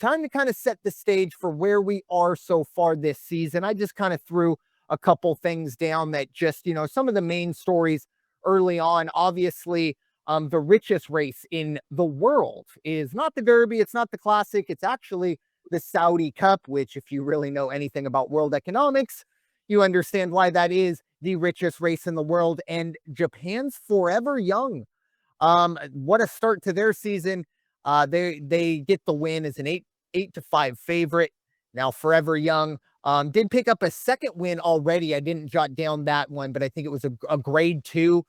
time to kind of set the stage for where we are so far this season. I just kind of threw a couple things down that just, some of the main stories early on. Obviously, the richest race in the world is not the Derby, it's not the Classic, it's actually the Saudi Cup, which, if you really know anything about world economics, you understand why that is the richest race in the world. And Japan's forever young. What a start to their season. They get the win as an 8-5 favorite. Now, forever young. Did pick up a second win already. I didn't jot down that one, but I think it was a grade 2.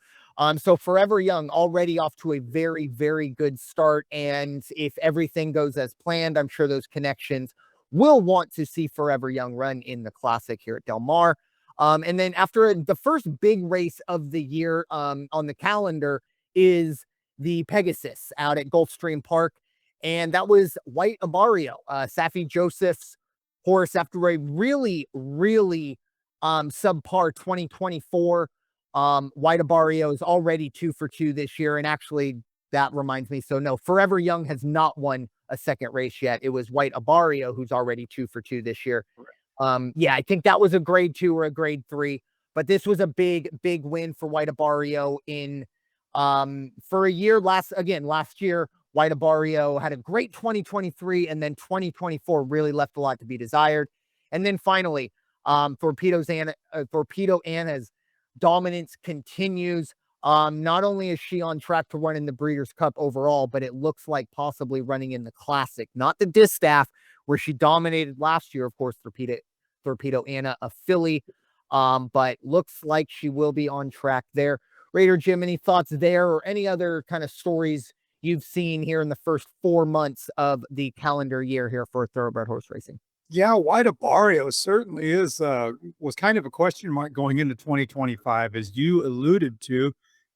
So Forever Young already off to a very, very good start. And if everything goes as planned, I'm sure those connections will want to see Forever Young run in the Classic here at Del Mar. And then after the first big race of the year on the calendar is the Pegasus out at Gulfstream Park. And that was White Abarrio, Safi Joseph's horse after a really, really subpar 2024. White Abarrio is already 2 for 2 this year. And actually, that reminds me. So no, Forever Young has not won a second race yet. It was White Abarrio who's already 2 for 2 this year. Yeah, I think that was a grade 2 or a grade 3, but this was a big, big win for White Abarrio in for a year. Last year, White Abarrio had a great 2023, and then 2024 really left a lot to be desired. And then finally, Torpedo Anna's dominance continues. Not only is she on track to run in the Breeders' Cup overall, but it looks like possibly running in the Classic, not the Distaff, where she dominated last year. Of course, Torpedo Anna, a filly, but looks like she will be on track there. Raider Jim, any thoughts there or any other kind of stories you've seen here in the first 4 months of the calendar year here for thoroughbred horse racing? Yeah, White Abarrio certainly was kind of a question mark going into 2025, as you alluded to.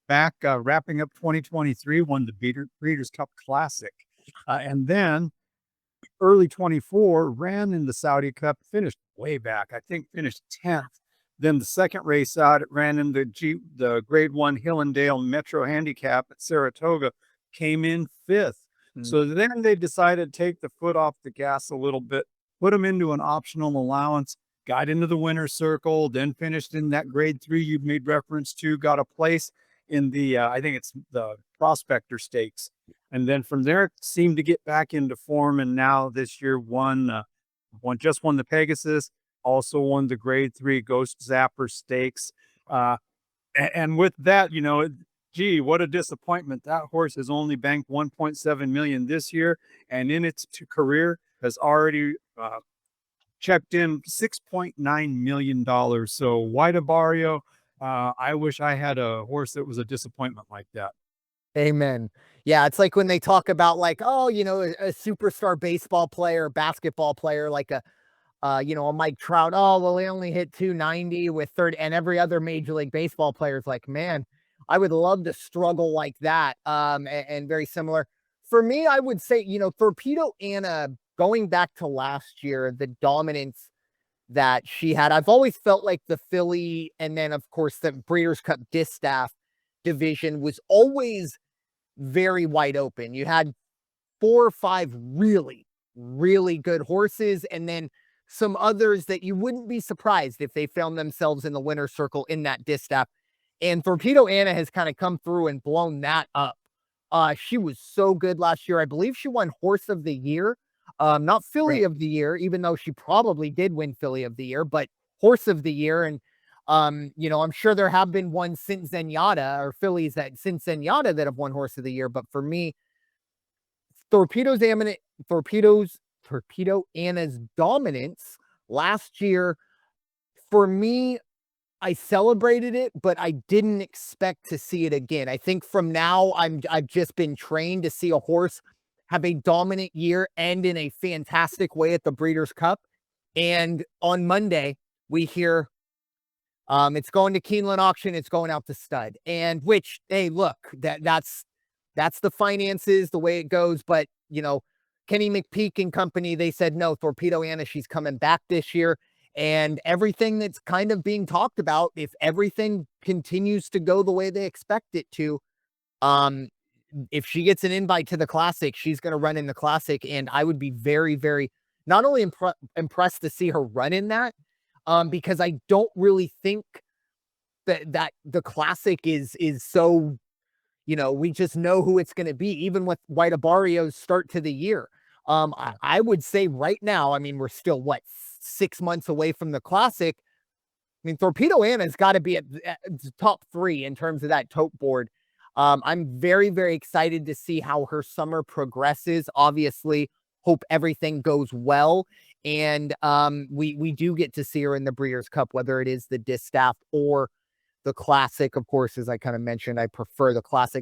Back wrapping up 2023, won the Breeders' Cup Classic, and then early 24 ran in the Saudi Cup, finished way back. I think finished 10th. Then the second race out, it ran in the Grade 1 Hillendale Metro Handicap at Saratoga, came in 5th. So then they decided to take the foot off the gas a little bit, put them into an optional allowance, got into the winner's circle, then finished in that Grade 3 you made reference to, got a place in the, I think it's the Prospector Stakes. And then from there, seemed to get back into form. And now this year won the Pegasus, also won the Grade 3 Ghostzapper Stakes. And with that, gee, what a disappointment. That horse has only banked 1.7 million this year, and in its career has already checked in $6.9 million. So White Abarrio, I wish I had a horse that was a disappointment like that. Amen. Yeah, it's like when they talk about like, oh, a superstar baseball player, basketball player, like a Mike Trout. Oh, well, he only hit 290 with third, and every other Major League Baseball player is like, man, I would love to struggle like that. And very similar for me, I would say, Torpedo Anna, going back to last year, the dominance that she had. I've always felt like the filly, and then of course the Breeders' Cup Distaff division was always very wide open. You had 4 or 5 really, really good horses, and then some others that you wouldn't be surprised if they found themselves in the winner's circle in that Distaff. And Torpedo Anna has kind of come through and blown that up. She was so good last year. I believe she won Horse of the Year, not Filly of the Year, even though she probably did win Filly of the Year, but Horse of the Year. And I'm sure there have been ones since Zenyatta, or fillies that since Zenyatta that have won Horse of the Year. But for me, Torpedo Anna's dominance last year, for me, I celebrated it, but I didn't expect to see it again. I think from now, I've just been trained to see a horse have a dominant year and in a fantastic way at the Breeders' Cup. And on Monday, we hear it's going to Keeneland auction, it's going out to stud. And which, hey, look, that's the finances, the way it goes. But Kenny McPeak and company, they said no, Torpedo Anna, she's coming back this year. And everything that's kind of being talked about, if everything continues to go the way they expect it to, if she gets an invite to the classic, she's going to run in the classic. And I would be very, very not only impressed to see her run in that, because I don't really think that the classic is so, we just know who it's going to be, even with White Abarrio's start to the year. I would say right now, I mean, we're still what, 6 months away from the classic. I mean, Torpedo Anna's got to be at top 3 in terms of that tote board. I'm very, very excited to see how her summer progresses. Obviously, hope everything goes well. And we do get to see her in the Breeders' Cup, whether it is the Distaff or the Classic. Of course, as I kind of mentioned, I prefer the Classic.